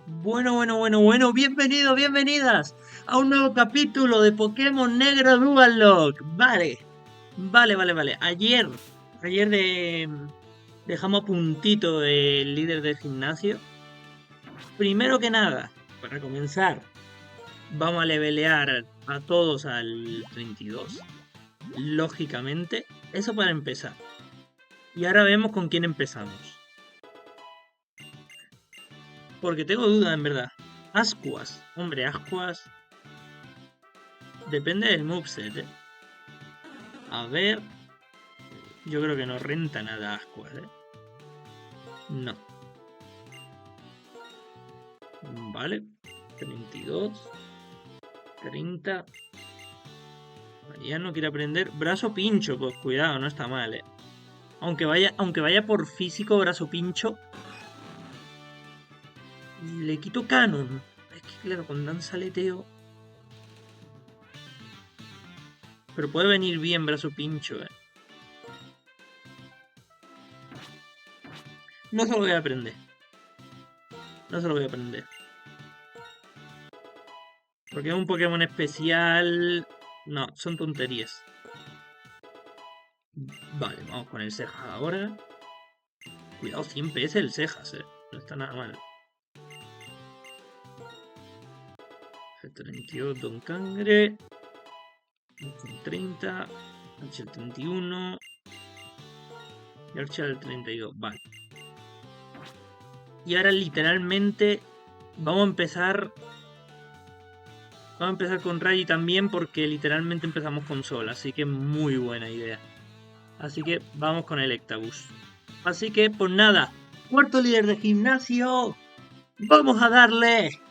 Bueno, bienvenidos, bienvenidas a un nuevo capítulo de Pokémon Negro Dual Lock. Vale. Dejamos a puntito el líder del gimnasio. Primero que nada, para comenzar, vamos a levelear a todos al 32, lógicamente. Eso para empezar. Y ahora vemos con quién empezamos. Porque tengo dudas, en verdad. Ascuas. Hombre, Ascuas. Depende del moveset, ¿eh? A ver. Yo creo que no renta nada Ascuas, ¿eh? No. Vale. 32. 30. Ya no quiere aprender. Brazo pincho, pues cuidado, no está mal, ¿eh? Aunque vaya por físico, brazo pincho. Le quito canon. Es que claro, con danza aleteo. Pero puede venir bien brazo pincho, ¿eh? No se lo voy a aprender. No se lo voy a aprender. Porque es un Pokémon especial. No, son tonterías. Vale, vamos con el Cejas ahora. Cuidado, 100 PS el Cejas, no está nada mal. G32 Don Cangre. 30. Archer 31. Y Archer 32. Vale. Y ahora literalmente vamos a empezar. Vamos a empezar con Rayi también porque literalmente empezamos con Sol. Así que muy buena idea. Así que vamos con el Electabuzz. Así que pues nada. Cuarto líder de gimnasio. ¡Vamos a darle!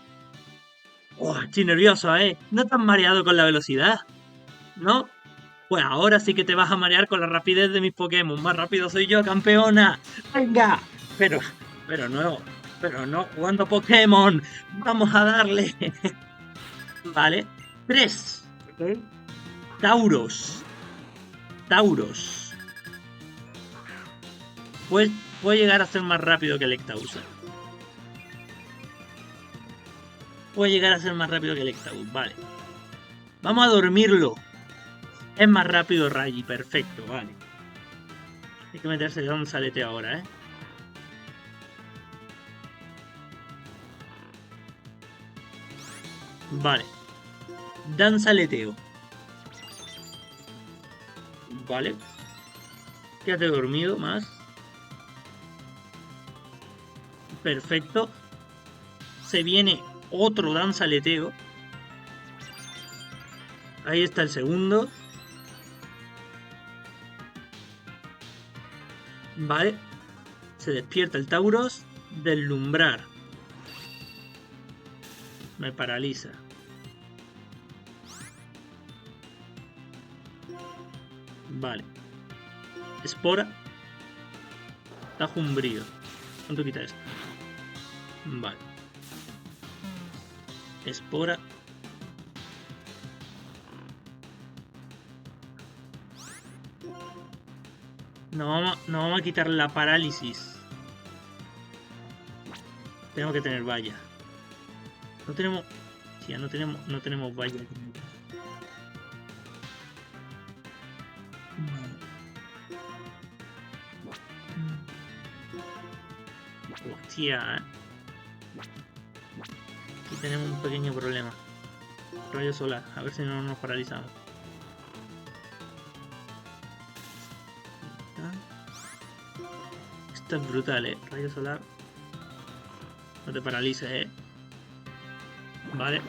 Oh, estoy nervioso, ¿eh? ¿No te has mareado con la velocidad? ¿No? Pues ahora sí que te vas a marear con la rapidez de mis Pokémon. Más rápido soy yo, campeona. ¡Venga! Pero, pero no jugando Pokémon. Vamos a darle. Vale. 3. Ok. Tauros. Tauros. Pues puede llegar a ser más rápido que el Electabuzz. Puede llegar a ser más rápido que el Electabuzz. Vale. Vamos a dormirlo. Es más rápido Rayi. Perfecto, vale. Hay que meterse de un salete ahora, ¿eh? Vale. Danza aleteo. Vale. Quédate dormido más. Perfecto. Se viene otro danza aleteo. Ahí está el segundo. Vale. Se despierta el Tauros. Deslumbrar. Me paraliza. Vale. Espora. Tajo umbrío. ¿Cuánto quita esto? Vale. Espora. Nos vamos a quitar la parálisis. Tengo que tener valla. No tenemos. Sí, ya no tenemos valla. Hostia, aquí tenemos un pequeño problema. Rayo solar, a ver si no nos paralizamos. Esto es brutal, rayo solar. No te paralices, Vale.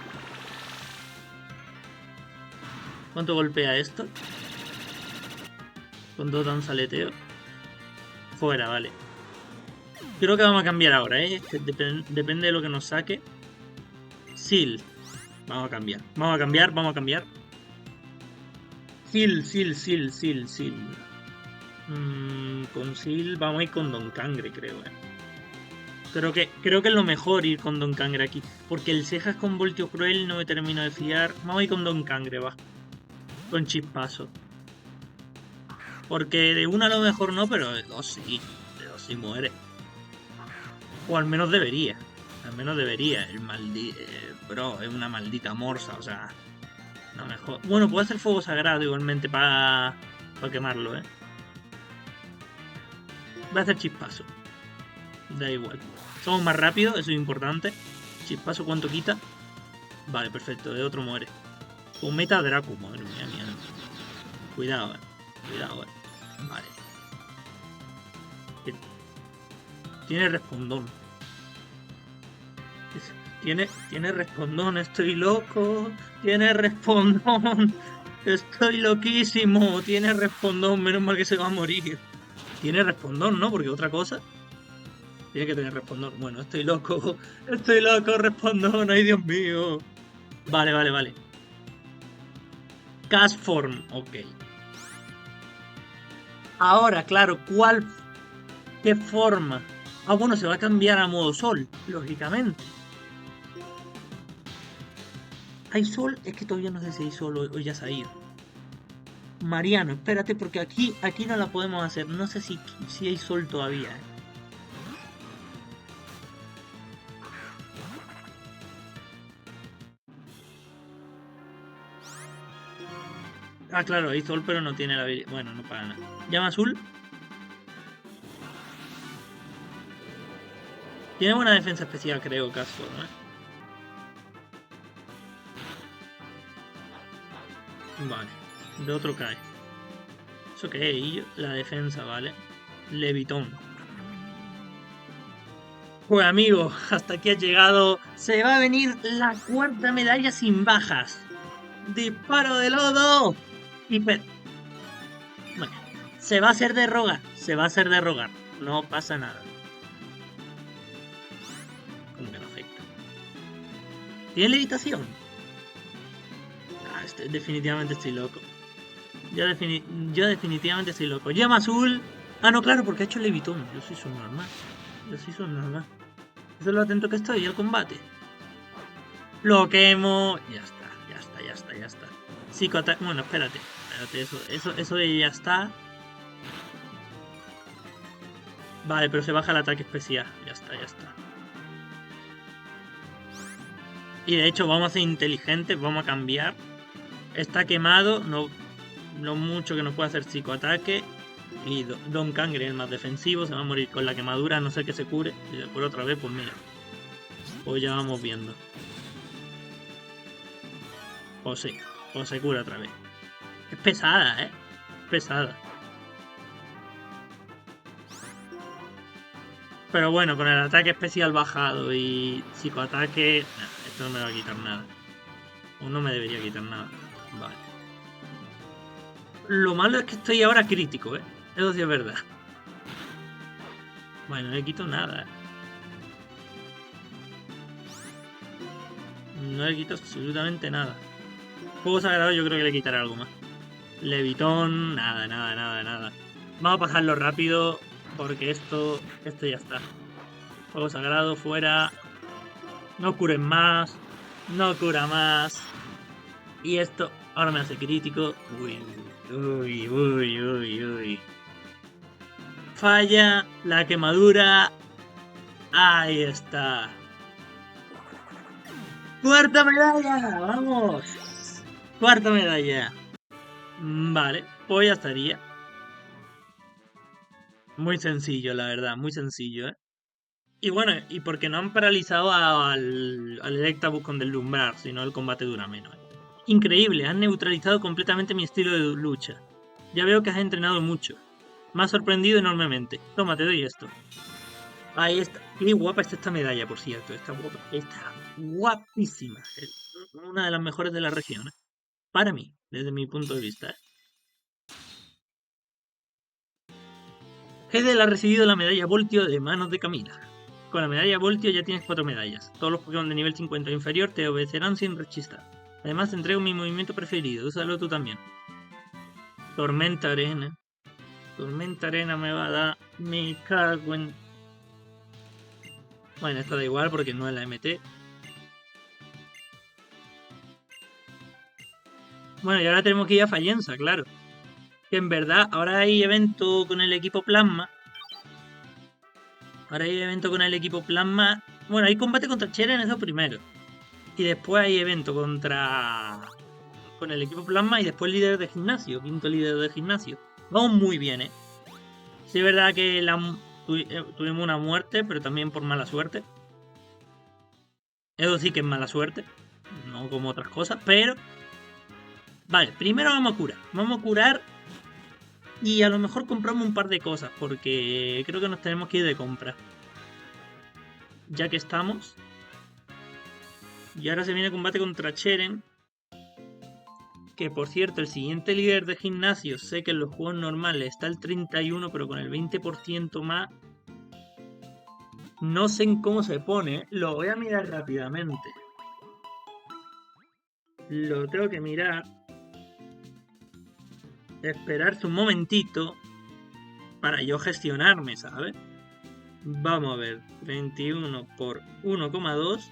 ¿Cuánto golpea esto? Con 2 danza aleteo. Fuera, vale. Creo que vamos a cambiar ahora, que depende de lo que nos saque. Seal. Vamos a cambiar. Seal. Con Seal vamos a ir con Don Cangre, creo, Creo que es lo mejor ir con Don Cangre aquí. Porque el Cejas con Voltio Cruel no me termino de fiar. Vamos a ir con Don Cangre, va. Con Chispazo. Porque de una a lo mejor no, pero de dos sí. De dos sí muere. O al menos debería. Al menos debería. Bro, es una maldita morsa, o sea... No me jodas. Bueno, puedo hacer fuego sagrado igualmente para quemarlo, ¿eh? Voy a hacer chispazo. Da igual. Somos más rápidos, eso es importante. Chispazo, ¿cuánto quita? Vale, perfecto, de otro muere. Un meta Draco, madre mía. Cuidado, cuidado, Vale. Tiene respondón. Tiene respondón, estoy loco. Tiene respondón. Estoy loquísimo. Tiene respondón, menos mal que se va a morir. Tiene respondón, ¿no? Porque otra cosa. Tiene que tener respondón. Bueno, estoy loco. Estoy loco, respondón. Ay, Dios mío. Vale. Cast form, ok. Ahora, claro, ¿qué forma? Ah, bueno, se va a cambiar a modo sol, lógicamente. ¿Hay sol? Es que todavía no sé si hay sol o ya se ha ido. Mariano, espérate, porque aquí no la podemos hacer. No sé si hay sol todavía. Ah, claro, hay sol, pero no tiene la habilidad. Bueno, no para nada. Llama azul. Tiene buena defensa especial, creo, Castor, ¿no? Vale. De otro cae. ¿Eso qué es? La defensa, ¿vale? Levitón. Pues amigo, hasta aquí ha llegado. Se va a venir la cuarta medalla sin bajas. ¡Disparo de lodo! Y bueno, se va a hacer de rogar. Se va a hacer de rogar. No pasa nada. Como que no afecta. ¿Tiene levitación? Ah, definitivamente estoy loco. Yo definitivamente estoy loco. Llama azul. Ah, no, claro, porque ha hecho levitón. Yo soy subnormal. Eso es lo atento que estoy al combate. Lo quemo. Ya está. Psicoataque. Bueno, espérate. Eso de ya está. Vale, pero se baja el ataque especial. Ya está. Y de hecho vamos a ser inteligentes, vamos a cambiar. Está quemado, no lo mucho que nos puede hacer psicoataque. Y Don Kangre es el más defensivo, se va a morir con la quemadura, a no ser que se cure. Y por otra vez, pues mira. Pues ya vamos viendo. O sí, o se cura otra vez. Es pesada, ¿eh? Pesada. Pero bueno, con el ataque especial bajado y psicoataque, nah, esto no me va a quitar nada. O no me debería quitar nada. Vale. Lo malo es que estoy ahora crítico, ¿eh? Eso sí es verdad. Bueno, no le quito nada, ¿eh? No le quito absolutamente nada. Fuego sagrado yo creo que le quitaré algo más. Levitón, nada. Vamos a pasarlo rápido porque esto ya está. Fuego sagrado fuera. No curen más. No cura más. Y esto ahora me hace crítico. Uy. Falla la quemadura. Ahí está. ¡Cuarta medalla! ¡Vamos! ¡Cuarta medalla! Vale, pues ya estaría. Muy sencillo, la verdad, muy sencillo, ¿eh? Y bueno, y porque no han paralizado al Electabuzz con deslumbrar, sino el combate dura menos. Increíble, han neutralizado completamente mi estilo de lucha. Ya veo que has entrenado mucho. Me ha sorprendido enormemente. Toma, te doy esto. Ahí está. Qué guapa está esta medalla, por cierto. Está guapa. Está guapísima. Es una de las mejores de la región, ¿eh? Para mí, desde mi punto de vista, ¿eh? Hedel ha recibido la medalla Voltio de manos de Camila. Con la medalla Voltio ya tienes 4 medallas. Todos los Pokémon de nivel 50 o inferior te obedecerán sin rechistar. Además te entrego mi movimiento preferido, úsalo tú también. Tormenta Arena. Tormenta Arena me va a dar... Me cago en... Bueno, esto da igual porque no es la MT. Bueno, y ahora tenemos que ir a Fallenza, claro. Que en verdad, ahora hay evento con el equipo Plasma. Bueno, hay combate contra Cheren, eso primero. Y después hay evento con el equipo Plasma y después líder de gimnasio, quinto líder de gimnasio. Vamos muy bien, ¿eh? Sí, es verdad que tuvimos una muerte, pero también por mala suerte. Eso sí que es mala suerte, no como otras cosas, pero... Vale, primero vamos a curar. Vamos a curar y a lo mejor compramos un par de cosas, porque creo que nos tenemos que ir de compra. Ya que estamos. Y ahora se viene combate contra Cheren. Que por cierto, el siguiente líder de gimnasio, sé que en los juegos normales está el 31, pero con el 20% más. No sé en cómo se pone. Lo voy a mirar rápidamente. Lo tengo que mirar. Esperarse un momentito para yo gestionarme, ¿sabes? Vamos a ver. 21 por 1,2.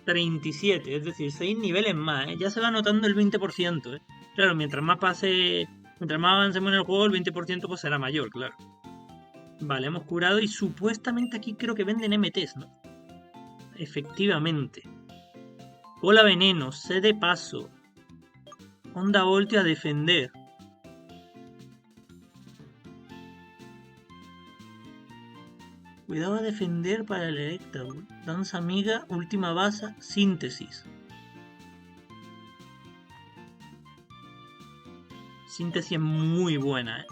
37, es decir, 6 niveles más, ¿eh? Ya se va notando el 20%, ¿eh? Claro, mientras más avancemos en el juego, el 20% pues será mayor, claro. Vale, hemos curado y supuestamente aquí creo que venden MTs, ¿no? Efectivamente. Cola veneno, sé de paso. Onda voltio a defender. Cuidado a defender para el Electabuzz. Danza amiga, última base, síntesis. Síntesis es muy buena, ¿eh?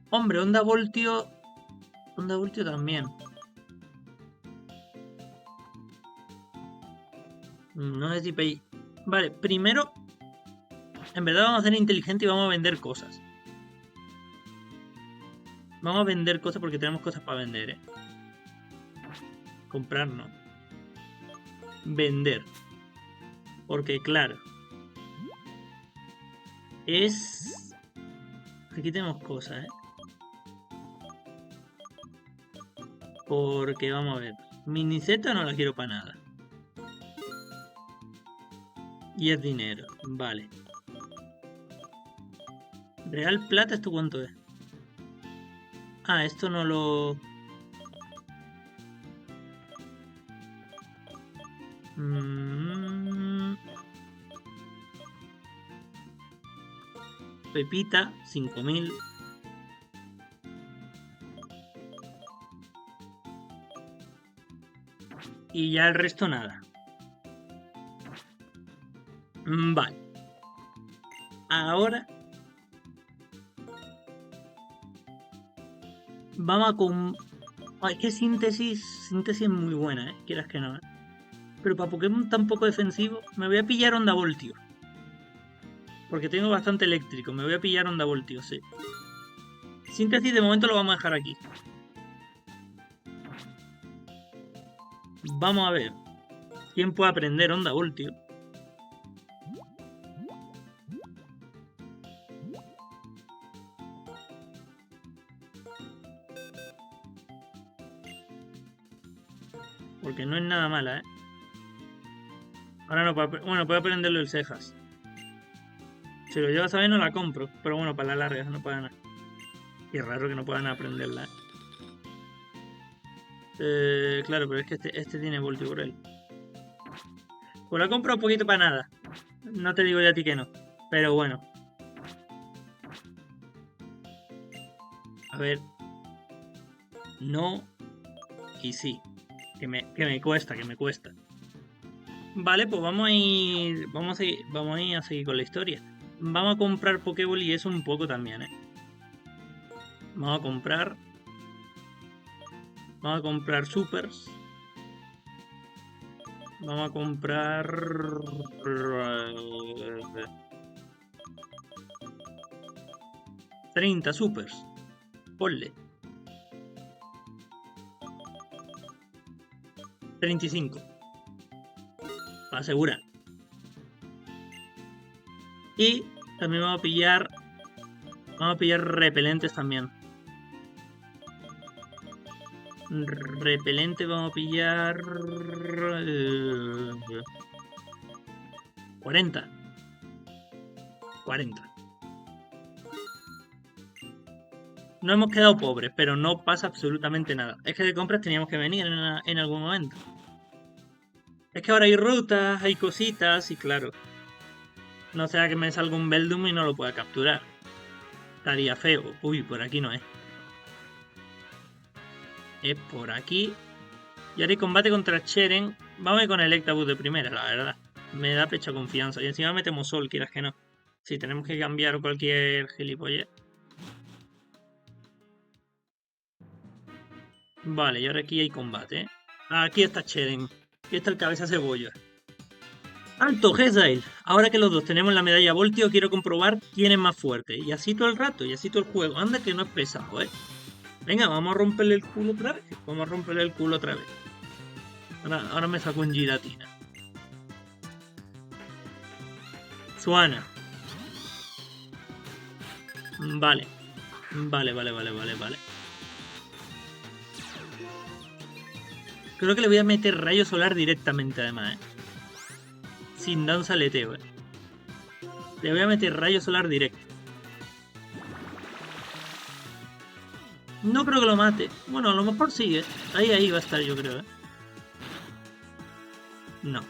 Hombre, onda voltio. Onda voltio también. No sé si Vale, primero, en verdad vamos a ser inteligentes y vamos a vender cosas. Vamos a vender cosas porque tenemos cosas para vender, ¿eh? Comprar no. Vender. Porque claro. Aquí tenemos cosas, ¿eh? Porque vamos a ver. Miniceta no la quiero para nada. Y es dinero. Vale. Real plata, ¿esto cuánto es? Ah, esto no lo... Pepita, 5000. Y ya el resto nada. Vale. Ahora vamos a con... Es que síntesis es muy buena, quieras que no. Pero para Pokémon tan poco defensivo, me voy a pillar Onda Voltio. Porque tengo bastante eléctrico, me voy a pillar Onda Voltio, sí. Síntesis de momento lo vamos a dejar aquí. Vamos a ver quién puede aprender Onda Voltio. Porque no es nada mala, ¿eh? Ahora no puedo... Bueno, puedo aprenderlo el cejas. Si lo llevas a ver no la compro. Pero bueno, para la larga no puedan... Y es raro que no puedan aprenderla, claro, pero es que este tiene Voltio por él. Pues la compro un poquito para nada. No te digo ya a ti que no. Pero bueno. A ver. No. Y sí. Que me cuesta, que me cuesta. Vale, pues vamos a ir. Vamos a ir a seguir con la historia. Vamos a comprar Pokéball y eso un poco también, ¿eh? Vamos a comprar. Vamos a comprar Supers. Vamos a comprar... 30 Supers. Ponle. 35. Para asegurar. Y también vamos a pillar... Vamos a pillar repelentes también. Repelente vamos a pillar... 40. 40. No hemos quedado pobres, pero no pasa absolutamente nada. Es que de compras teníamos que venir en algún momento. Es que ahora hay rutas, hay cositas y claro. No sea que me salga un Beldum y no lo pueda capturar. Estaría feo. Uy, por aquí no es. Es por aquí. Y ahora hay combate contra Cheren. Vamos a ir con Electabuzz de primera, la verdad. Me da pecha confianza. Y encima metemos Sol, quieras que no. Si tenemos que cambiar cualquier gilipollez. Vale, y ahora aquí hay combate, ¿eh? Aquí está Cheren. Aquí está el cabeza cebolla. ¡Alto, Hezael! Ahora que los dos tenemos la medalla Voltio, quiero comprobar quién es más fuerte. Y así todo el rato, y así todo el juego. Anda que no es pesado, ¿eh? Venga, vamos a romperle el culo otra vez. Vamos a romperle el culo otra vez. Ahora me saco un Giratina. Suana. Vale. Vale. Creo que le voy a meter rayo solar directamente, además, ¿eh? Sin dar un saleteo, ¿eh? Le voy a meter rayo solar directo. No creo que lo mate. Bueno, a lo mejor sí, ¿eh? Ahí va a estar, yo creo, ¿eh? No.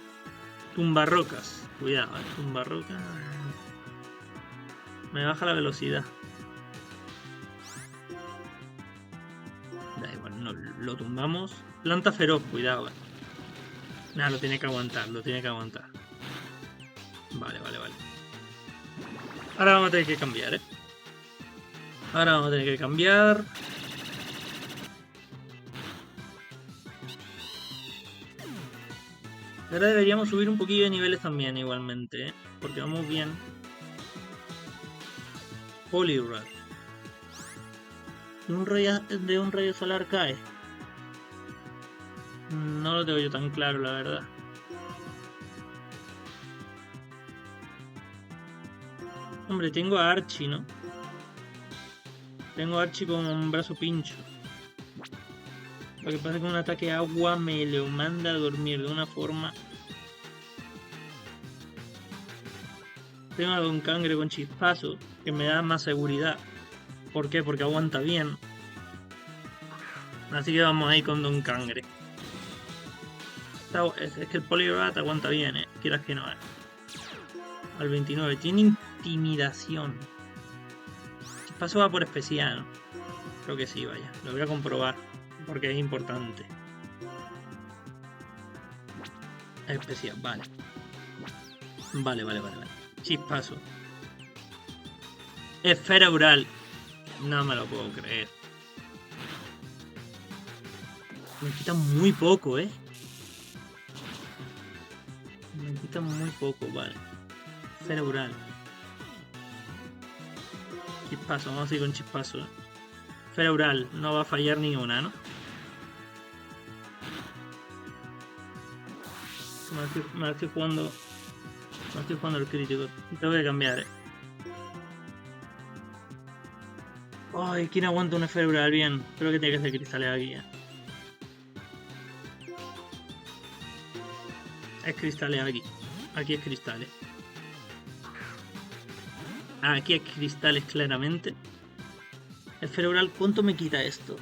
Tumbarrocas. Cuidado, ¿eh? Tumbarrocas. Me baja la velocidad. Da igual, no, lo tumbamos. Planta feroz, cuidado, ¿eh? Nada, lo tiene que aguantar, lo tiene que aguantar. Vale. Ahora vamos a tener que cambiar, ¿eh? Ahora vamos a tener que cambiar. Ahora deberíamos subir un poquillo de niveles también, igualmente, ¿eh? Porque vamos bien. Poliwrath. De un rayo solar cae. No lo tengo yo tan claro, la verdad. Hombre, tengo a Archie, ¿no? Tengo a Archie con un brazo pincho. Lo que pasa es que un ataque agua me lo manda a dormir de una forma. Tengo a Don Cangre con chispazo, que me da más seguridad. ¿Por qué? Porque aguanta bien. Así que vamos ahí con Don Cangre. Es que el Poliwrath aguanta bien, quieras que no. Al 29. Tiene intimidación. Chispazo va por especial. Creo que sí, vaya. Lo voy a comprobar. Porque es importante. Especial, vale. Vale. Chispazo. Esfera Ural. No me lo puedo creer. Me quita muy poco, ¿eh? Me quita muy poco, vale. Esfera Ural. Chispazo, vamos a ir con chispazo, ¿eh? Esfera Ural, no va a fallar ni una, ¿no? Me la estoy jugando. Me estoy jugando el crítico. Tengo que cambiar, ¿eh? Ay, ¿quién aguanta una esfera Ural bien? Creo que tiene que ser cristales aquí, ¿eh? Es cristales aquí. Aquí es cristales. Aquí es cristales claramente. Esfera Ural, ¿cuánto me quita esto?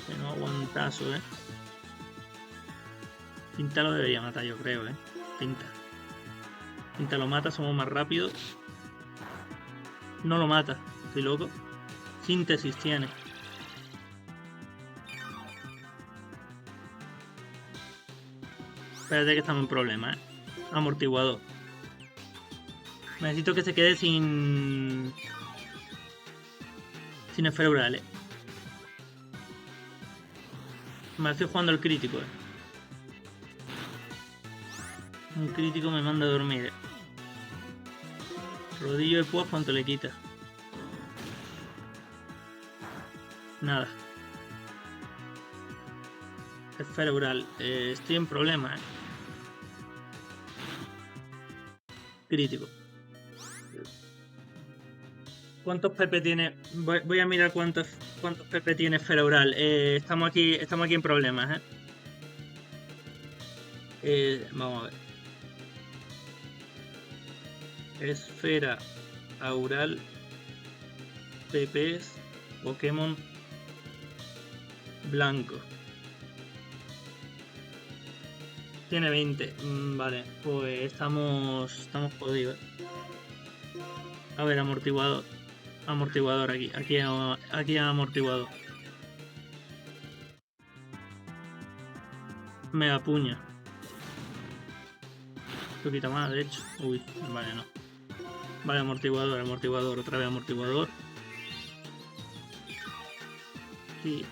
Pero aguantazo, ¿eh? Pinta lo debería matar, yo creo, ¿eh? Pinta lo mata, somos más rápidos. No lo mata, estoy loco. Síntesis tiene. Espérate que estamos en problema, ¿eh? Amortiguador. Necesito que se quede sin esfera Ural, ¿eh? Me estoy jugando el crítico, ¿eh? Un crítico me manda a dormir, ¿eh? Rodillo de púas, ¿cuánto le quita? Nada. Esfera Ural. Estoy en problema, ¿eh? Crítico. ¿Cuántos PP tiene? Voy a mirar cuántos PP tiene Esfera Ural. Estamos aquí en problemas, ¿eh? Vamos a ver. Esfera Aural. PPs. Pokémon. Blanco. Tiene 20. Vale, pues estamos jodidos. A ver, amortiguador. Amortiguador aquí. Aquí amortiguador. Mega puña. Un poquito más, de hecho. Uy, vale, no. Vale, amortiguador. Otra vez amortiguador.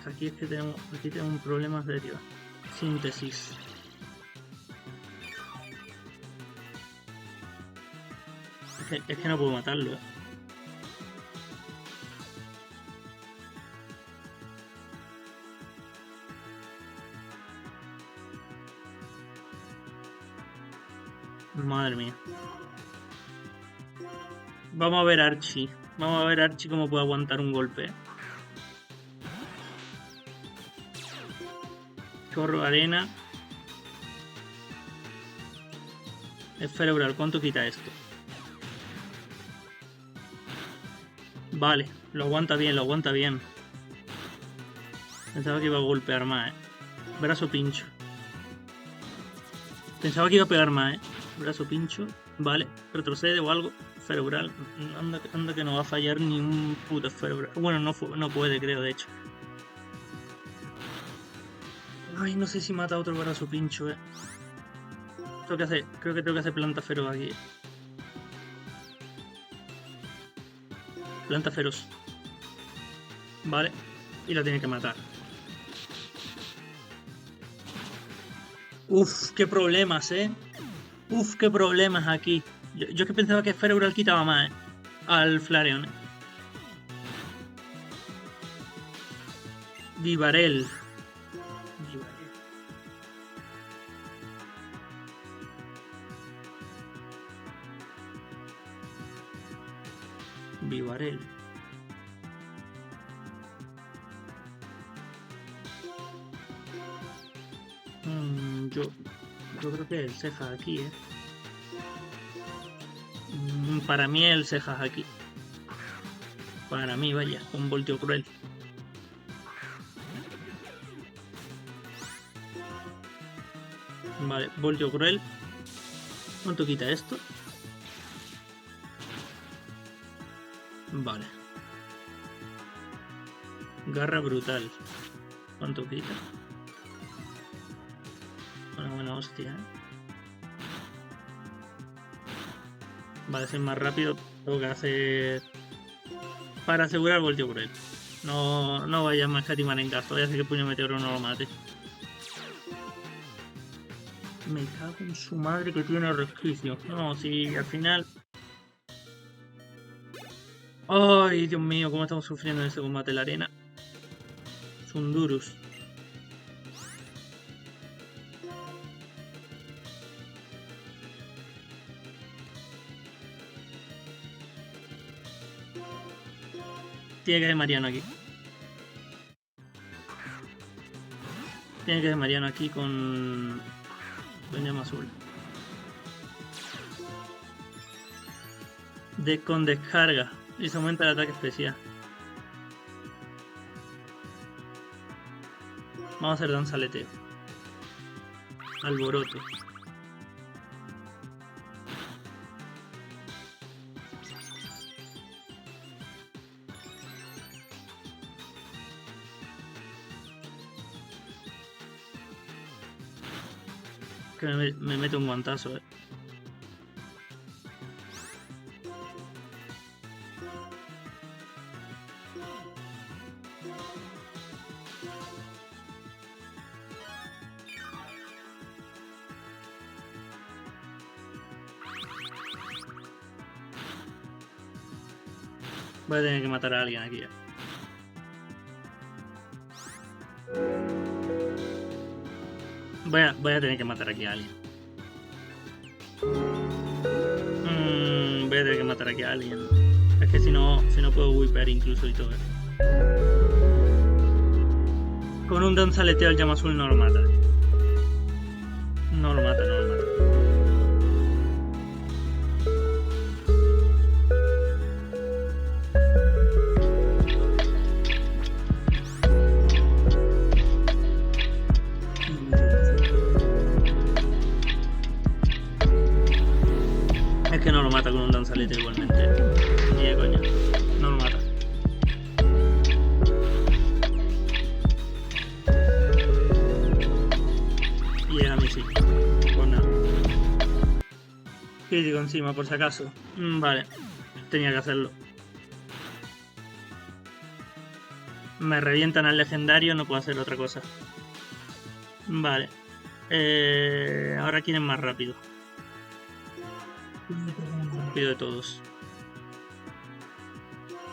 Aquí es que tenemos un problema serio. Síntesis. Es que no puedo matarlo, ¿eh? Madre mía. Vamos a ver Archie. Vamos a ver Archie cómo puede aguantar un golpe. Chorro de arena. Esfera Aural. ¿Cuánto quita esto? Vale, lo aguanta bien, Pensaba que iba a golpear más, Brazo pincho. Pensaba que iba a pegar más, Brazo pincho. Vale, retrocede o algo. Esfera Aural. Anda que no va a fallar ni un puto esfera Aural. Bueno, no puede, creo, de hecho. Ay, no sé si mata a otro brazo pincho, Creo que tengo que hacer planta feroz aquí. Planta feroz. Vale. Y la tiene que matar. Uf, qué problemas, Uf, qué problemas aquí. Yo que pensaba que Esfera Aural quitaba más, al Flareon. Vivarel. Vivarel. Yo creo que el cejas aquí, Para mí el cejas aquí. Para mí, vaya, un voltio cruel. Vale, voltio cruel. ¿Cuánto quita esto? Vale. Garra brutal. ¿Cuánto quita? Una buena hostia, Vale, ser más rápido. Tengo que hacer... Para asegurar voltio cruel. No vaya más catimar en gasto. Voy a hacer que puño meteoro no lo mate. Me cago en su madre que tiene resquicio. No, si al final... Ay, Dios mío, cómo estamos sufriendo en ese combate en la arena. Sundurus. Tiene que ser Mariano aquí. Tiene que ser Mariano aquí con llama azul. Con descarga. Y se aumenta el ataque especial. Vamos a hacer danza aleteo. Alboroto. Que me mete un guantazo, Voy a tener que matar a alguien aquí ya. Voy a tener que matar aquí a alguien. Voy a tener que matar aquí a alguien. Es que si no puedo whipear incluso y todo eso. Con un danzaleteo al llama azul no lo mata. No lo mata. Crítico encima, por si acaso. Vale. Tenía que hacerlo. Me revientan al legendario, no puedo hacer otra cosa. Vale. Ahora quién es más rápido. Rápido de todos.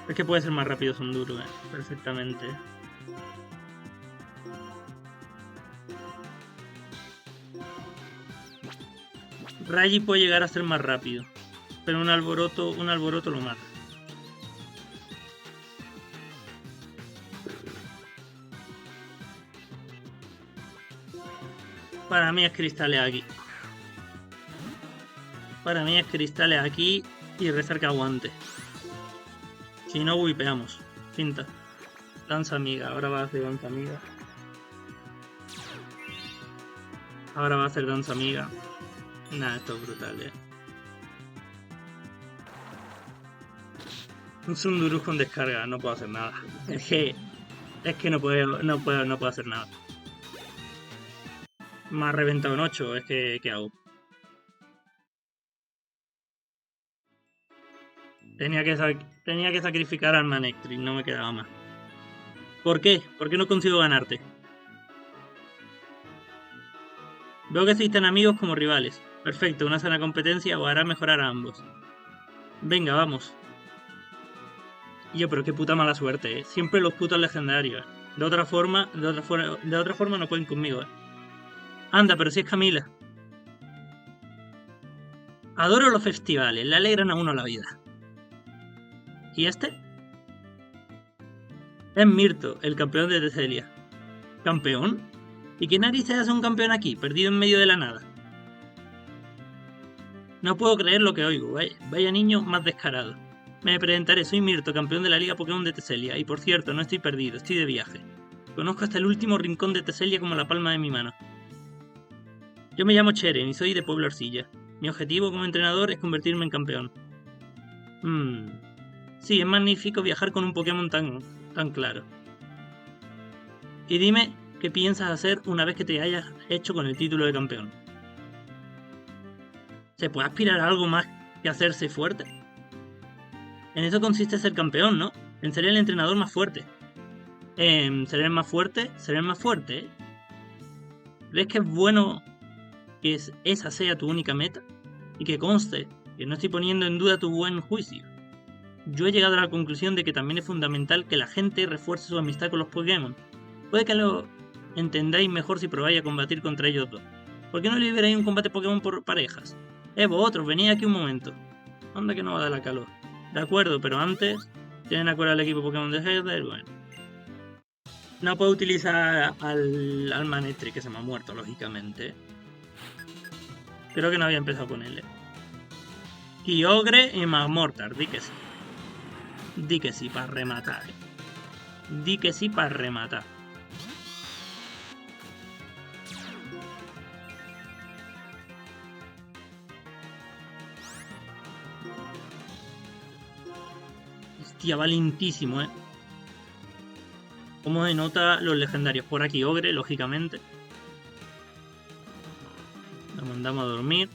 Es que puede ser más rápido Sonduru, perfectamente. Raji puede llegar a ser más rápido, pero un alboroto lo mata. Para mí es cristales aquí. Para mí es cristales aquí y rezar que aguante. Si no, wipeamos. Finta. Danza amiga. Ahora va a hacer danza amiga. Ahora va a hacer danza amiga. Nada, esto es brutal, Un Sundurus con descarga, no puedo hacer nada. Es que no puedo hacer nada. Me ha reventado en 8, es que ¿qué hago? Tenía que sacrificar al Manectric, no me quedaba más. ¿Por qué? ¿Por qué no consigo ganarte? Veo que existen amigos como rivales. Perfecto, una sana competencia o hará mejorar a ambos. Venga, vamos. Yo, pero qué puta mala suerte, Siempre los putos legendarios. De otra forma no pueden conmigo, Anda, pero si es Camila. Adoro los festivales, le alegran a uno la vida. ¿Y este? Es Mirto, el campeón de Teselia. ¿Campeón? ¿Y qué narices hace un campeón aquí, perdido en medio de la nada? No puedo creer lo que oigo, vaya niño más descarado. Me presentaré, soy Mirto, campeón de la Liga Pokémon de Teselia, y por cierto, no estoy perdido, estoy de viaje. Conozco hasta el último rincón de Teselia como la palma de mi mano. Yo me llamo Cheren y soy de Pueblo Arcilla. Mi objetivo como entrenador es convertirme en campeón. Sí, es magnífico viajar con un Pokémon tan claro. Y dime, ¿qué piensas hacer una vez que te hayas hecho con el título de campeón? ¿Se puede aspirar a algo más que hacerse fuerte? En eso consiste ser campeón, ¿no? En ser el entrenador más fuerte. ¿Ser el más fuerte? Ser el más fuerte, ¿Crees que es bueno que esa sea tu única meta? Y que conste que no estoy poniendo en duda tu buen juicio. Yo he llegado a la conclusión de que también es fundamental que la gente refuerce su amistad con los Pokémon. Puede que lo entendáis mejor si probáis a combatir contra ellos dos. ¿Por qué no liberáis un combate Pokémon por parejas? Vosotros, venid aquí un momento. Anda que no va a dar la calor. De acuerdo, pero antes, ¿tienen acuerdo al equipo Pokémon de Heather? Bueno. No puedo utilizar al Manectric, que se me ha muerto, lógicamente. Creo que no había empezado con él. Kyogre y Magmortar, di que sí. Di que sí para rematar. Di que sí para rematar. Hostia, valentísimo, ¿Cómo denota los legendarios? Por aquí Ogre, lógicamente. Lo mandamos a dormir.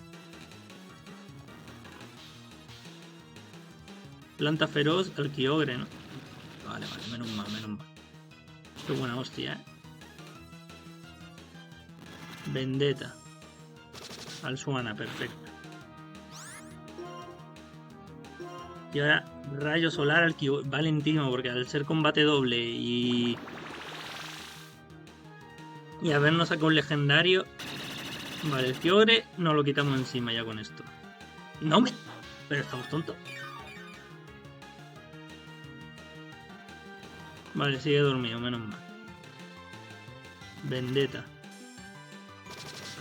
Planta feroz al Kyogre, ¿no? Vale, menos mal. Qué buena hostia, Vendetta. Al Suana, perfecto. Y ahora rayo solar al Kyogre. Valentísimo, porque al ser combate doble y habernos sacado un legendario. Vale, el Kyogre nos lo quitamos encima ya con esto. No me... Pero estamos tontos. Vale, sigue dormido, menos mal. Vendetta.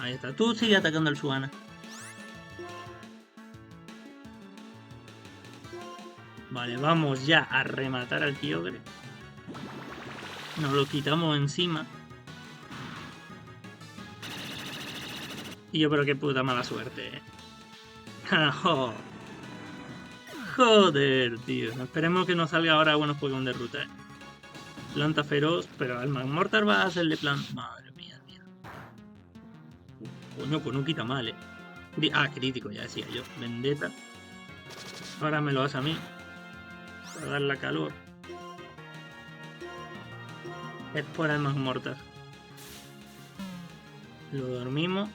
Ahí está. Tú sigue atacando al Suana. Vale, vamos ya a rematar al Kyogre. Nos lo quitamos encima. Y yo, pero qué puta mala suerte, Joder, tío. Esperemos que nos salga ahora buenos Pokémon de ruta, Planta feroz, pero al Magmortar va a hacerle plan... Madre mía, Coño, pues no quita mal, Crítico, ya decía yo. Vendetta. Ahora me lo hace a mí. Para dar la calor. Esporas más mortas. Lo dormimos.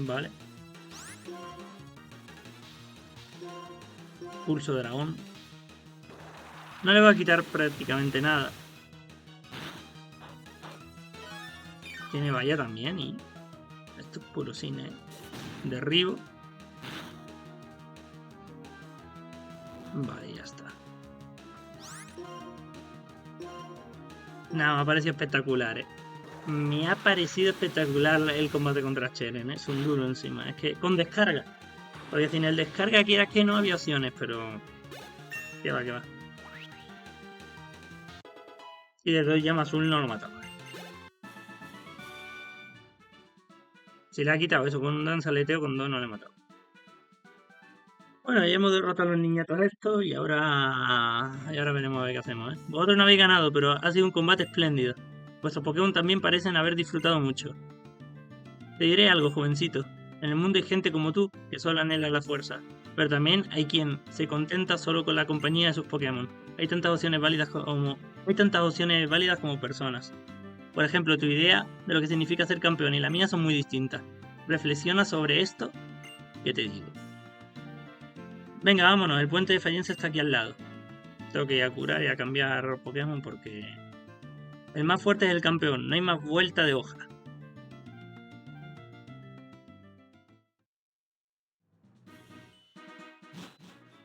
Vale. Pulso dragón. No le va a quitar prácticamente nada. Tiene valla también y... Esto es puro cine. Derribo. Vale, ya está. Nada, me ha parecido espectacular, Me ha parecido espectacular el combate contra Cheren, Es un duro encima. Es que con descarga. Porque sin el descarga quieras que no había opciones, pero... Que va, que va. Y de 2 llama azul no lo mataba. Si le ha quitado eso con un danzaleteo, con 2 no le he matado. Bueno, ya hemos derrotado a los niñatos estos y ahora veremos a ver qué hacemos, Vosotros no habéis ganado, pero ha sido un combate espléndido. Vuestros Pokémon también parecen haber disfrutado mucho. Te diré algo, jovencito. En el mundo hay gente como tú, que solo anhela la fuerza. Pero también hay quien se contenta solo con la compañía de sus Pokémon. Hay tantas opciones válidas como personas. Por ejemplo, tu idea de lo que significa ser campeón y la mía son muy distintas. Reflexiona sobre esto. ¿Qué te digo? Venga, vámonos, el puente de Fallencia está aquí al lado. Tengo que ir a curar y a cambiar Pokémon porque... El más fuerte es el campeón, no hay más vuelta de hoja.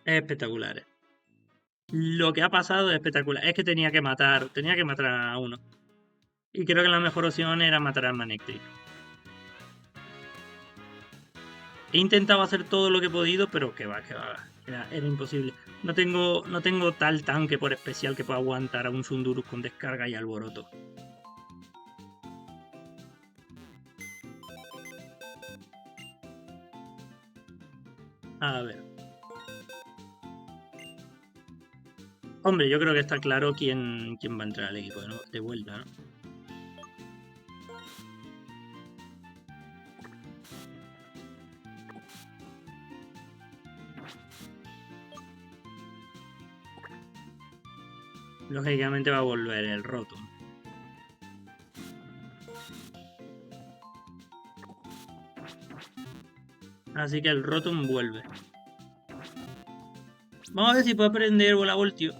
Es espectacular, Lo que ha pasado es espectacular. Es que tenía que matar a uno. Y creo que la mejor opción era matar al Manectric. He intentado hacer todo lo que he podido, pero que va. Era imposible. No tengo tal tanque por especial que pueda aguantar a un Sundurus con descarga y alboroto. A ver. Hombre, yo creo que está claro quién va a entrar al equipo de vuelta, ¿no? Lógicamente va a volver el Rotom. Así que el Rotom vuelve. Vamos a ver si puede aprender Bola Voltio.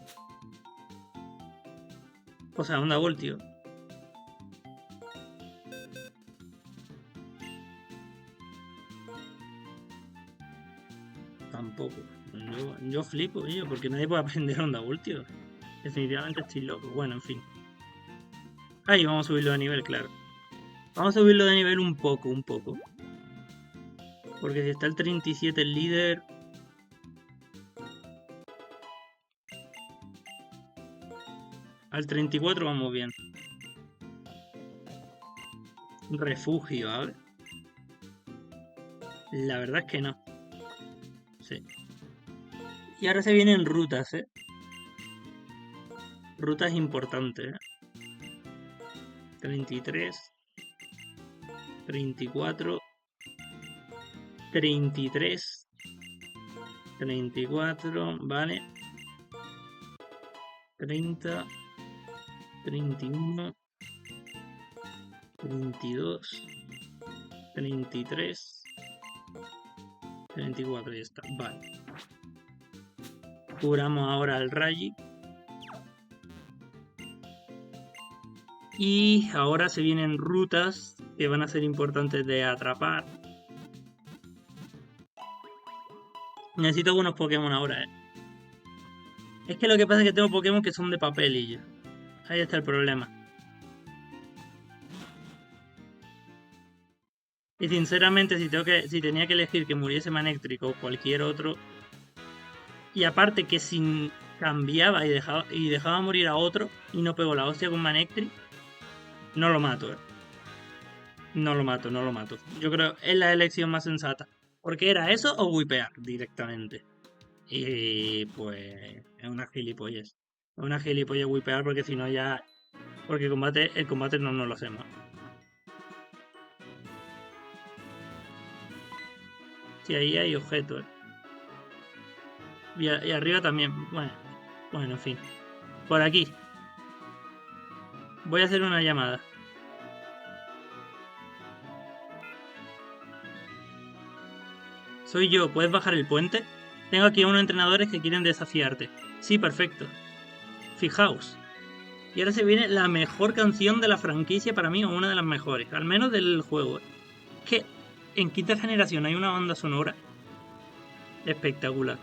O sea, Onda Voltio. Tampoco. Yo flipo, porque nadie puede aprender Onda Voltio. Definitivamente estoy loco. Bueno, en fin. Ahí vamos a subirlo de nivel, claro. Vamos a subirlo de nivel un poco. Porque si está el 37 el líder... Al 34 vamos bien. Refugio, a ver. La verdad es que no. Sí. Y ahora se vienen rutas, Rutas importantes, 33, 34, 33, 34, vale. 30, 31, 32, 33, 34, ya está, vale. Curamos ahora al Rayi. Y ahora se vienen rutas que van a ser importantes de atrapar. Necesito buenos Pokémon ahora, Es que lo que pasa es que tengo Pokémon que son de papel y ya. Ahí está el problema. Y sinceramente, si tenía que elegir que muriese Manectric o cualquier otro, y aparte que si cambiaba y dejaba morir a otro y no pegó la hostia con Manectric, no lo mato, No lo mato. Yo creo que es la elección más sensata. Porque era eso o wipear directamente. Y pues es una gilipollez. Es una gilipollez wipear porque si no ya Porque el combate no nos lo hacemos. Sí, ahí hay objetos. Y arriba también. Bueno, en fin. Por aquí. Voy a hacer una llamada. Soy yo, ¿puedes bajar el puente? Tengo aquí a unos entrenadores que quieren desafiarte. Sí, perfecto. Fijaos. Y ahora se viene la mejor canción de la franquicia para mí, o una de las mejores, al menos del juego. Es que en quinta generación hay una banda sonora espectacular.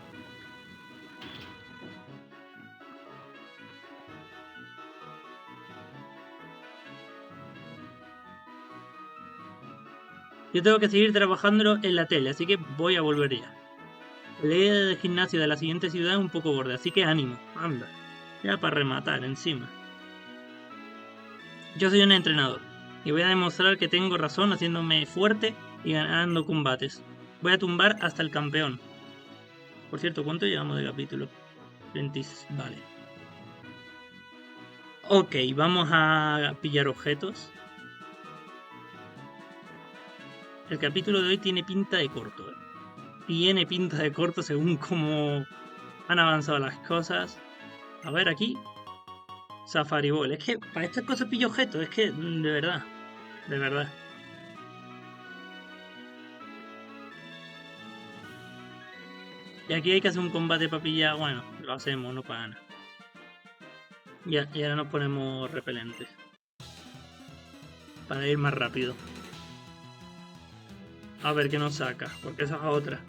Yo tengo que seguir trabajando en la tele, así que voy a volver ya. La idea del gimnasio de la siguiente ciudad es un poco borde, así que ánimo, anda. Ya para rematar encima. Yo soy un entrenador y voy a demostrar que tengo razón haciéndome fuerte y ganando combates. Voy a tumbar hasta el campeón. Por cierto, ¿cuánto llevamos de capítulo? 20. Vale. Ok, vamos a pillar objetos. El capítulo de hoy tiene pinta de corto. Tiene pinta de corto según cómo han avanzado las cosas. A ver aquí. Safari Ball. Es que para estas cosas pillo objetos. Es que, de verdad. De verdad. Y aquí hay que hacer un combate para pillar. Bueno, lo hacemos, no para nada. Y ahora nos ponemos repelentes. Para ir más rápido. A ver qué nos saca. Porque esa es otra.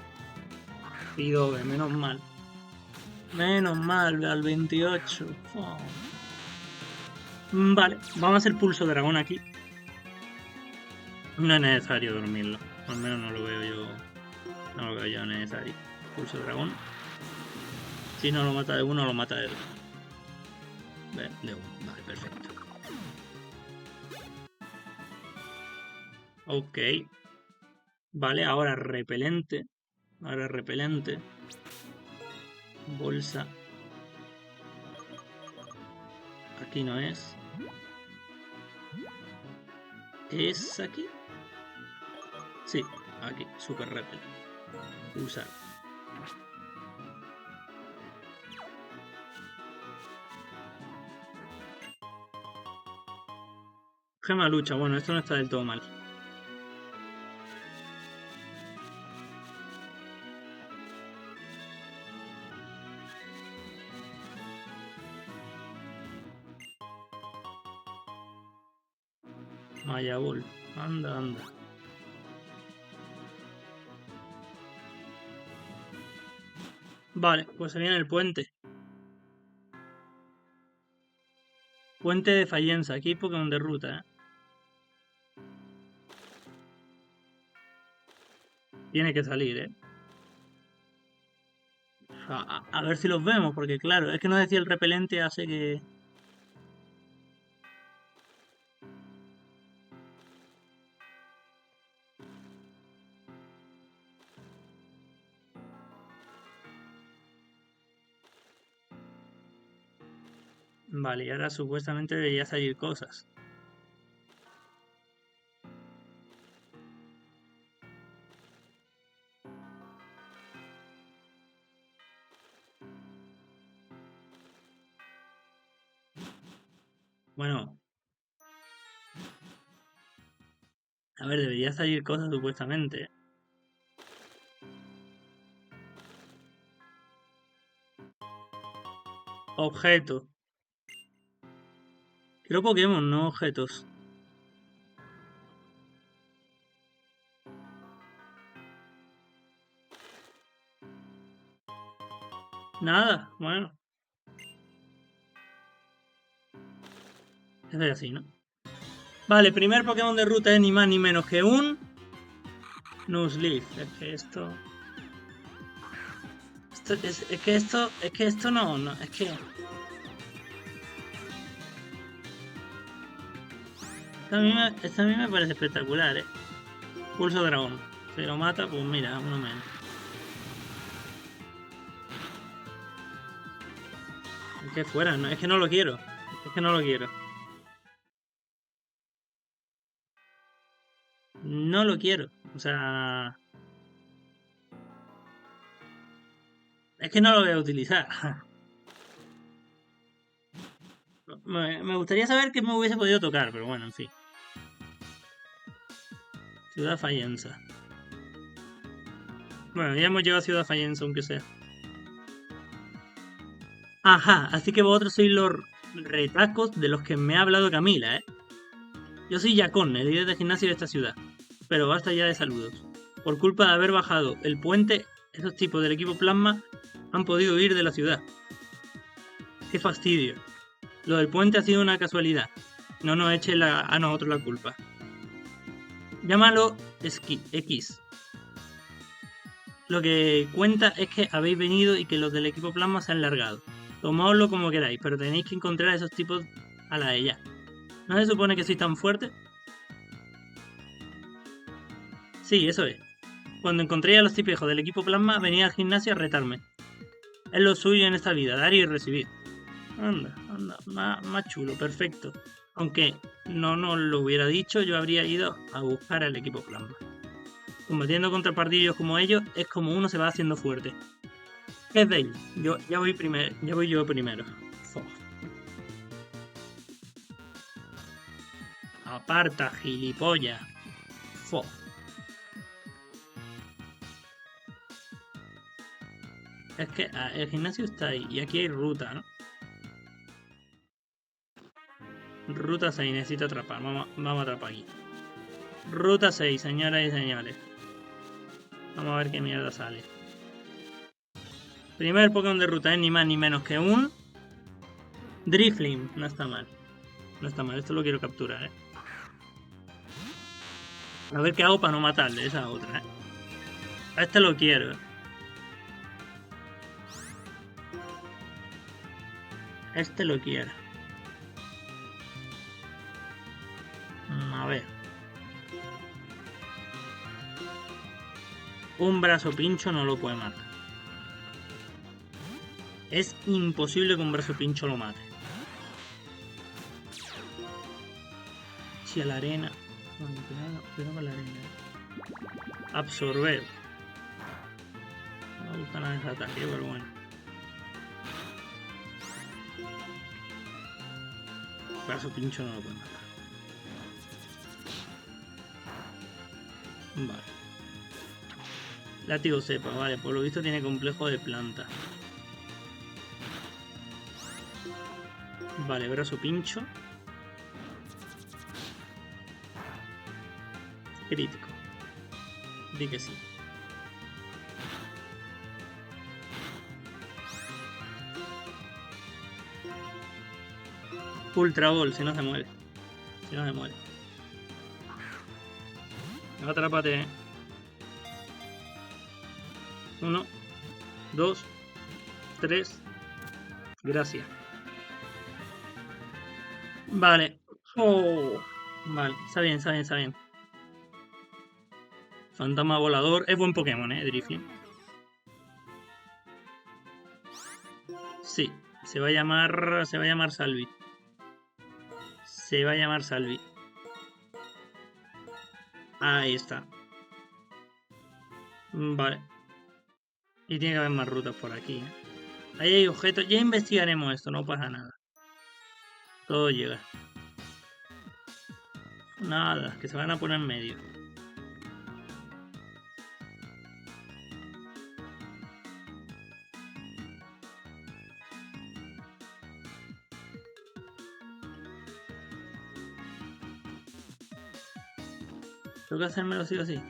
Pidobe, menos mal. Menos mal, al 28. Oh. Vale, vamos a hacer pulso dragón aquí. No es necesario dormirlo. Al menos no lo veo yo. No lo veo yo necesario. Pulso dragón. Si no lo mata de uno, lo mata de dos. De uno. Vale, perfecto. Ok. Vale, ahora repelente. Ahora repelente. Bolsa. Aquí no es. ¿Es aquí? Sí, aquí. Super repel. Usar. Gema lucha. Bueno, esto no está del todo mal. Maya Ball. Anda, anda. Vale, pues se viene el puente. Puente de Fallenza. Aquí hay Pokémon de ruta, ¿eh? Tiene que salir, ¿eh? A ver si los vemos, porque claro, es que no decía el repelente hace que... Vale, y ahora supuestamente debería salir cosas. Bueno, a ver, debería salir cosas supuestamente. Objeto. Creo Pokémon, no objetos. Nada, bueno. Es así, ¿no? Vale, primer Pokémon de ruta es ni más ni menos que un... Nuzleaf. Es que esto... Es que esto no, es que... Esto a mí me parece espectacular, ¿eh? Pulso dragón. Si lo mata, pues mira, uno menos. Es que fuera, no, es que no lo quiero. Es que no lo quiero. no lo quiero. O sea... Es que no lo voy a utilizar. Me gustaría saber qué me hubiese podido tocar, pero bueno, en fin. Ciudad Fallenza. Bueno, ya hemos llegado a Ciudad Fallenza, aunque sea. Ajá, así que vosotros sois los retacos de los que me ha hablado Camila, ¿eh? Yo soy Yacón, el líder de gimnasio de esta ciudad. Pero basta ya de saludos. Por culpa de haber bajado el puente, esos tipos del equipo Plasma han podido huir de la ciudad. ¡Qué fastidio! Lo del puente ha sido una casualidad. No nos eche a nosotros la culpa. Llámalo X. Lo que cuenta es que habéis venido y que los del equipo Plasma se han largado. Tomaoslo como queráis, pero tenéis que encontrar a esos tipos a la de ya. ¿No se supone que sois tan fuertes? Sí, eso es. Cuando encontré a los tipejos del equipo Plasma, venía al gimnasio a retarme. Es lo suyo en esta vida, dar y recibir. Anda, más chulo, perfecto. Aunque no nos lo hubiera dicho, yo habría ido a buscar al equipo Plasma. Combatiendo contra pardillos como ellos, es como uno se va haciendo fuerte. ¿Qué es de ahí? Ya voy yo primero. Fo. Aparta, gilipollas. Fo. Es que el gimnasio está ahí y aquí hay ruta, ¿no? Ruta 6, necesito atrapar. Vamos a atrapar aquí. Ruta 6, señoras y señores. Vamos a ver qué mierda sale. Primer Pokémon de ruta es ni más ni menos que un Driflim. No está mal. No está mal, esto lo quiero capturar, A ver qué hago para no matarle, esa otra, A este lo quiero, Este lo quiero. A ver. Un brazo pincho no lo puede matar. Es imposible que un brazo pincho lo mate. Si a la arena. Cuidado con la arena. Absorber. No me gusta nada ese ataque, pero bueno. Brazo pincho no lo puede matar. Vale. Látigo cepa, vale. Por lo visto tiene complejo de planta. Vale, brazo pincho. Crítico. Di que sí. Ultra Ball, si no se muere. Si no se muere. Atrápate. 1, 2, 3. Gracias. Vale. Oh. Vale, está bien, está bien, está bien. Fantasma volador. Es buen Pokémon, Driflim. Sí. Se va a llamar Salvi. Se va a llamar Salvi. Ahí está. Vale. Y tiene que haber más rutas por aquí, Ahí hay objetos. Ya investigaremos esto, no pasa nada. Todo llega. Nada, que se van a poner en medio. Tengo que hacérmelo sí o sí.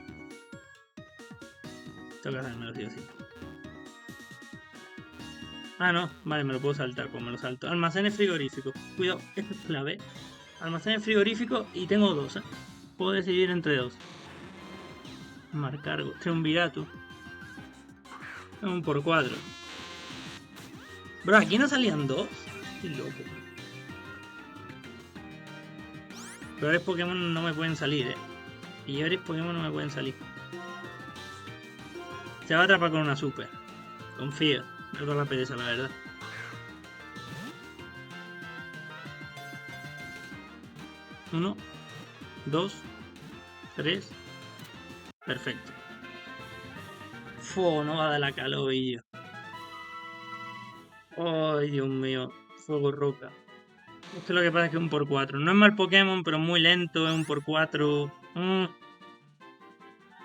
Tengo que hacérmelo sí o sí. Ah, no. Vale, me lo puedo saltar, pues me lo salto. Almacenes frigoríficos. Cuidado, esto es clave. Almacenes frigoríficos y tengo dos, Puedo decidir entre dos. Marcar Triunvirato. Un por 4. Bro, aquí no salían dos. Estoy loco. Peores Pokémon no me pueden salir, Peores Pokémon no me pueden salir. Se va a atrapar con una super. Confío. Me toda la pereza, la verdad. Uno, 2, 3, Perfecto. No va a dar la calor y yo. Ay, Dios mío. Fuego roca. Esto lo que pasa es que es un por 4. No es mal Pokémon, pero muy lento, es un por 4.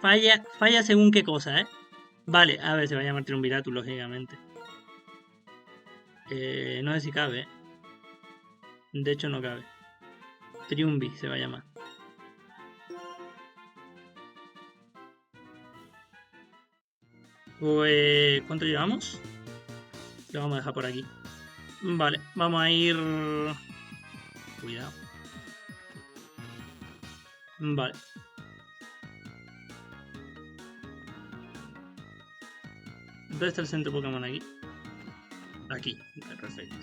Falla según qué cosa, ¿eh? Vale, a ver, se va a llamar Triunviratus, lógicamente. No sé si cabe, ¿eh? De hecho, no cabe. Triumvi se va a llamar. Pues, ¿cuánto llevamos? Lo vamos a dejar por aquí. Vale, vamos a ir... Cuidado. Vale. ¿Dónde está el centro Pokémon aquí? Aquí, vale, perfecto.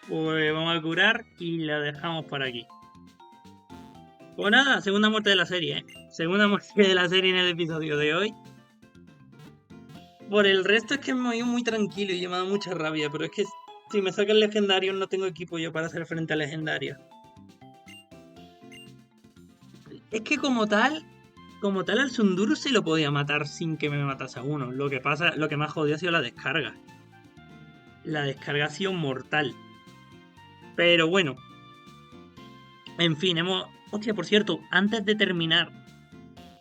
Pues vamos a curar y la dejamos por aquí. Pues nada, segunda muerte de la serie, ¿eh? Segunda muerte de la serie en el episodio de hoy. Por el resto es que me he ido muy tranquilo y me ha dado mucha rabia, pero es que si me sacan legendarios no tengo equipo yo para hacer frente a legendarios. Es que como tal al Sunduru se lo podía matar sin que me matase a uno. Lo que me ha jodido ha sido la descarga. La descarga ha sido mortal. Pero bueno. En fin, Hostia, por cierto, antes de terminar,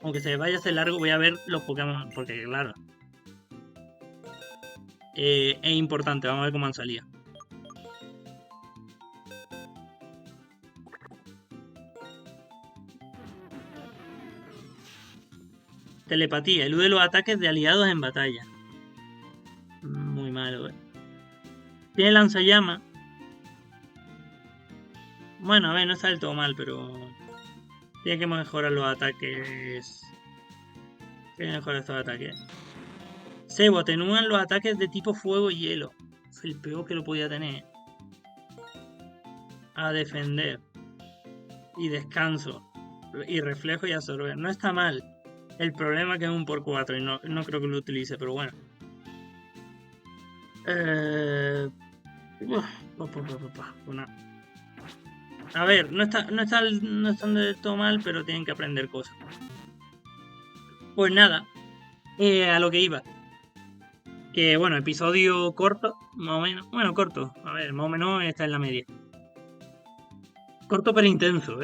aunque se vaya a hacer largo, voy a ver los Pokémon, porque claro. Es importante, vamos a ver cómo han salido. Telepatía, elude los ataques de aliados en batalla. Muy malo, Tiene lanzallamas. Bueno, a ver, no está del todo mal, pero... Tiene que mejorar los ataques. Tiene que mejorar estos ataques. Sebo, atenúan los ataques de tipo fuego y hielo. Es el peor que lo podía tener. A defender. Y descanso. Y reflejo y absorber. No está mal. El problema es que es un por 4 y no creo que lo utilice, pero bueno. A ver, no están del todo mal, pero tienen que aprender cosas. Pues nada, a lo que iba. Que bueno, episodio corto, más o menos. Bueno, corto, a ver, más o menos está en la media. Corto pero intenso,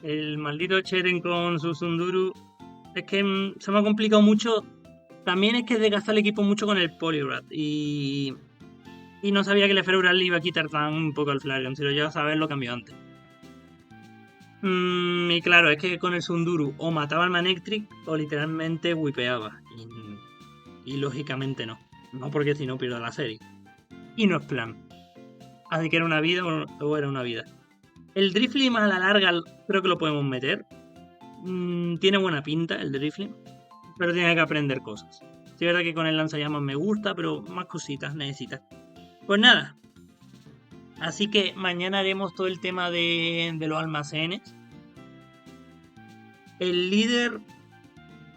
El maldito Cheren con su Sunduru. Es que se me ha complicado mucho. También es que desgasta el equipo mucho con el Poliwrath. Y no sabía que el Efeural le iba a quitar tan un poco al Flareon. Si lo llevas a saber, lo cambió antes. Y claro, es que con el Sunduru o mataba al Manectric o literalmente wipeaba. Y lógicamente no. No porque si no pierdo la serie. Y no es plan. Así que era una vida o era una vida. El Driflim a la larga creo que lo podemos meter. Tiene buena pinta el Driflim. Pero tiene que aprender cosas. Sí, es verdad que con el lanzallamas me gusta, pero más cositas necesita. Pues nada. Así que mañana haremos todo el tema de los almacenes. El líder...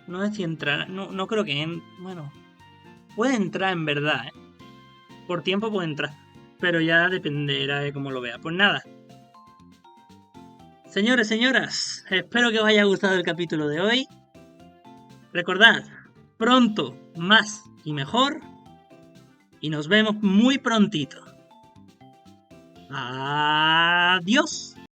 No sé si entrará. No creo que... Bueno. Puede entrar en verdad, Por tiempo puede entrar. Pero ya dependerá de cómo lo vea. Pues nada. Señores, señoras. Espero que os haya gustado el capítulo de hoy. Recordad. Pronto, más y mejor. Y nos vemos muy prontito. Adiós.